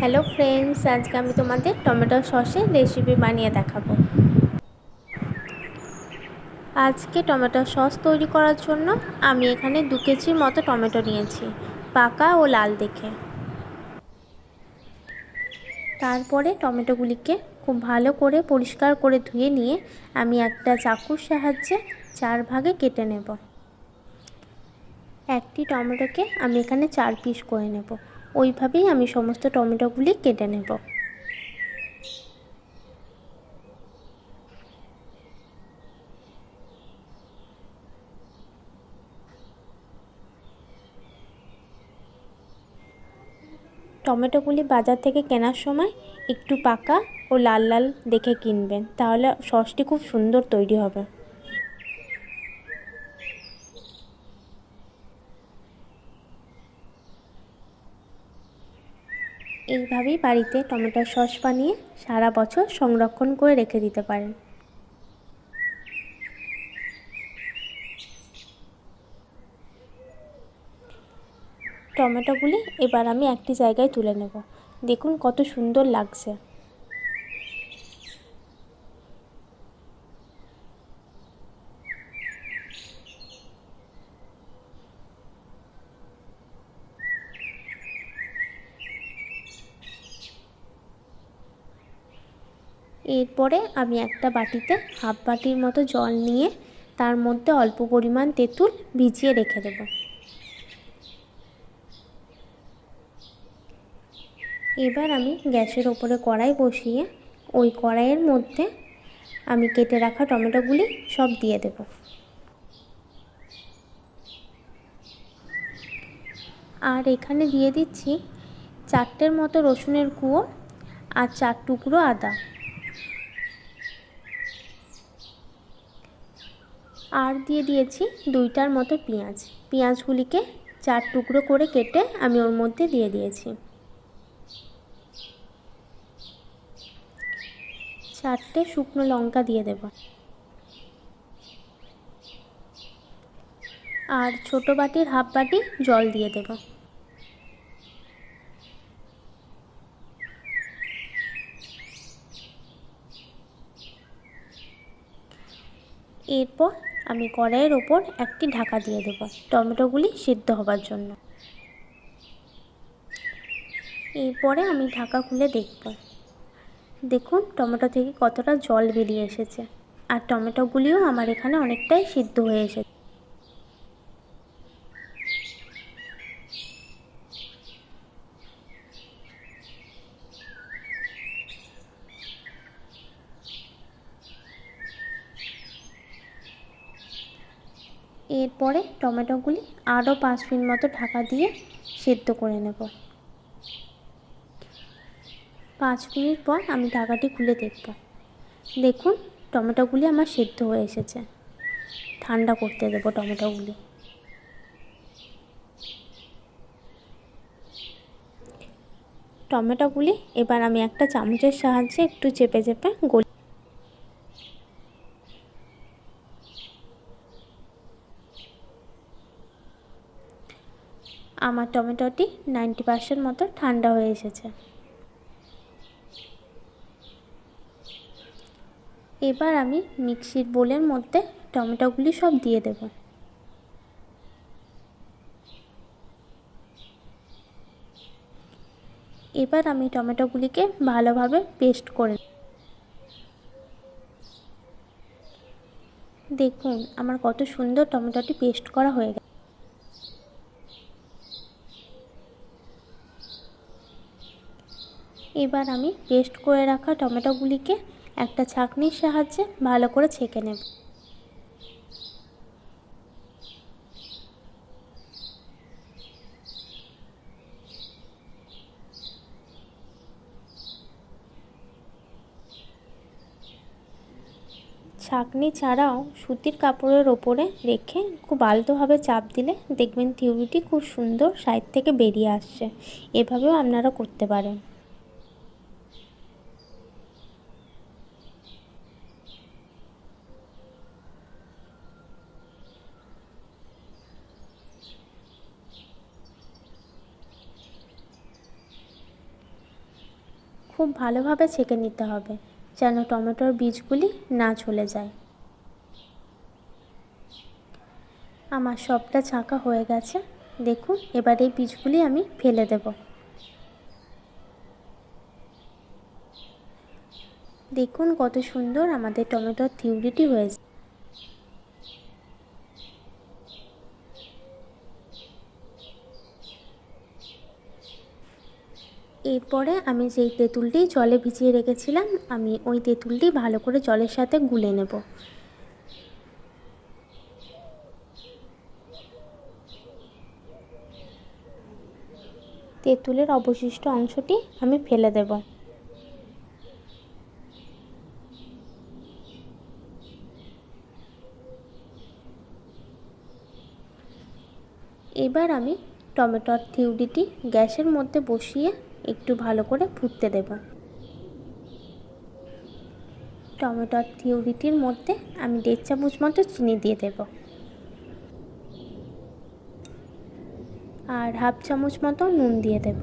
Hello friends, আজকে আমি তোমাদের টমেটো সসের রেসিপি বানিয়ে দেখাবো। আজকে টমেটো সস তৈরি করার জন্য আমি এখানে 2 কেজির মতো টমেটো নিয়েছি, পাকা ও লাল দেখে। তারপরে টমেটোগুলিকে খুব ভালো করে পরিষ্কার করে ধুয়ে নিয়ে আমি একটা চাকুর সাহায্যে 4 ভাগে কেটে নেব। একটি টমেটোকে আমি এখানে 4 পিস করে নেব। ওইভাবেই আমি সমস্ত টমেটোগুলি কেটে নেব। টমেটোগুলি বাজার থেকে কেনার সময় একটু পাকা ও লাল লাল দেখে কিনবেন, তাহলে সসটি খুব সুন্দর তৈরি হবে। এইভাবেই বাড়িতে টমেটোর সস বানিয়ে সারা বছর সংরক্ষণ করে রেখে দিতে পারেন। টমেটোগুলি এবার আমি একটি জায়গায় তুলে নেব। দেখুন কত সুন্দর লাগছে। এরপরে আমি একটা বাটিতে হাফ বাটির মতো জল নিয়ে তার মধ্যে অল্প পরিমাণ তেঁতুল ভিজিয়ে রেখে দেব। এবার আমি গ্যাসের ওপরে কড়াই বসিয়ে ওই কড়াইয়ের মধ্যে আমি কেটে রাখা টমেটোগুলি সব দিয়ে দেব। আর এখানে দিয়ে দিচ্ছি 4টের মতো রসুনের কুঁয়ো আর 4 টুকরো আদা। আর দিয়ে দিয়েছি 2টার মতো পেঁয়াজ। পেঁয়াজগুলিকে 4 টুকরো করে কেটে আমি ওর মধ্যে দিয়ে দিয়েছি। 4টে শুকনো লঙ্কা দিয়ে দেব। আর ছোট বাটির হাফ বাটি জল দিয়ে দেব। এরপর আমি কড়াইয়ের ওপর একটি ঢাকা দিয়ে দেব টমেটোগুলি সিদ্ধ হবার জন্য। এরপরে আমি ঢাকা খুলে দেখব। দেখুন টমেটো থেকে কতটা জল বেরিয়ে এসেছে, আর টমেটোগুলিও আমার এখানে অনেকটাই সিদ্ধ হয়ে এসেছে। এরপরে টমেটোগুলি আরও 5 মিনিট মতো ঢাকা দিয়ে সেদ্ধ করে নেব। 5 মিনিট পর আমি ঢাকাটি খুলে দেখব। দেখুন টমেটোগুলি আমার সেদ্ধ হয়ে এসেছে। ঠান্ডা করতে দেব টমেটোগুলি। টমেটোগুলি এবার আমি একটা চামচের সাহায্যে একটু চেপে চেপে আমার টমেটোটি 90% মতো ঠান্ডা হয়ে এসেছে। এবার আমি মিক্সির বোলের মধ্যে টমেটোগুলি সব দিয়ে দেব। এবার আমি টমেটোগুলিকে ভালোভাবে পেস্ট করে দেখুন আমার কত সুন্দর টমেটোটি পেস্ট করা হয়ে গেছে। এবার আমি পেস্ট করে রাখা টমেটোগুলিকে একটা ছাঁকনির সাহায্যে ভালো করে ছেঁকে নেব। ছাঁকনি ছাড়াও সুতির কাপড়ের ওপরে রেখে খুব আলতোভাবে চাপ দিলে দেখবেন থিউরিটি খুব সুন্দর সাইড থেকে বেরিয়ে আসছে। এভাবেও আপনারা করতে পারেন। খুব ভালোভাবে ছেঁকে নিতে হবে যেন টমেটোর বীজগুলি না চলে যায়। আমার সবটা ছাঁকা হয়ে গেছে। দেখুন, এবার এই বীজগুলি আমি ফেলে দেব। দেখুন কত সুন্দর আমাদের টমেটোর থিউরিটি হয়েছে। এরপরে আমি যেই তেঁতুলটি জলে ভিজিয়ে রেখেছিলাম, আমি ওই তেঁতুলটি ভালো করে জলের সাথে গুলে নেব। তেঁতুলের অবশিষ্ট অংশটি আমি ফেলে দেব। এবার আমি টমেটোর থিউরিটি গ্যাসের মধ্যে বসিয়ে একটু ভালো করে ফুটতে দেব। টমেটোর থিউরিটির মধ্যে আমি 1.5 চামচ মতো চিনি দিয়ে দেব আর 1/2 চামচ মতো নুন দিয়ে দেব।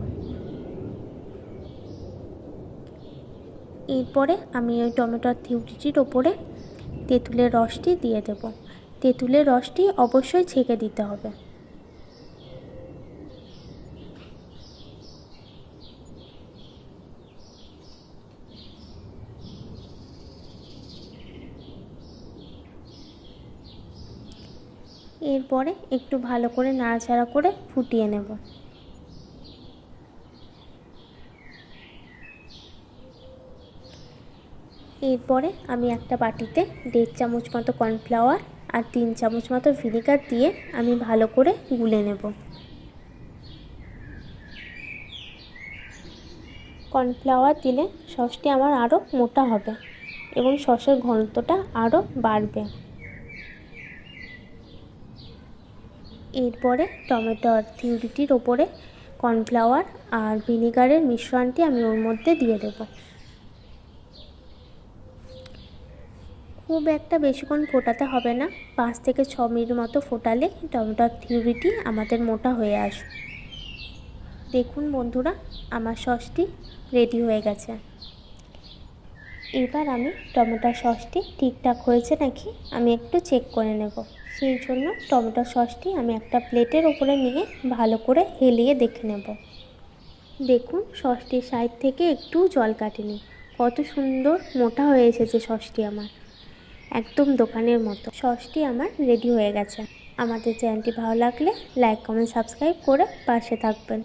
এরপরে আমি ওই টমেটোর থিউরিটির ওপরে তেঁতুলের রসটি দিয়ে দেব। তেঁতুলের রসটি অবশ্যই ছেঁকে দিতে হবে। এরপরে একটু ভালো করে নাড়াচাড়া করে ফুটিয়ে নেব। এরপরে আমি একটা বাটিতে 1.5 চামচ মতো কর্নফ্লাওয়ার আর 3 চামচ মতো ভিনেগার দিয়ে আমি ভালো করে গুলে নেব। কর্নফ্লাওয়ার দিলে সসটি আমার আরও মোটা হবে এবং সসের ঘনত্বটা আরও বাড়বে। এরপরে টমেটোর থিউরিটির ওপরে কর্নফ্লাওয়ার আর ভিনেগারের মিশ্রণটি আমি ওর মধ্যে দিয়ে দেব। খুব একটা বেশিক্ষণ ফোটাতে হবে না, 5 থেকে 6 মিনিট মতো ফোটালে টমেটোর থিউরিটি আমাদের মোটা হয়ে আসবে। দেখুন বন্ধুরা, আমার সসটি রেডি হয়ে গেছে। এবার আমি টমেটো সসটি ঠিকঠাক হয়েছে নাকি আমি একটু চেক করে নেব। সেই জন্য টমেটো সসটি আমি একটা প্লেটের ওপরে নিয়ে ভালো করে হেলিয়ে দেখে নেব। দেখুন, সসটির সাইড থেকে একটু জল কাটেনি। কত সুন্দর মোটা হয়ে এসেছে সসটি আমার, একদম দোকানের মতো। সসটি আমার রেডি হয়ে গেছে। আমাদের চ্যানেলটি ভালো লাগলে লাইক, কমেন্ট, সাবস্ক্রাইব করে পাশে থাকবেন।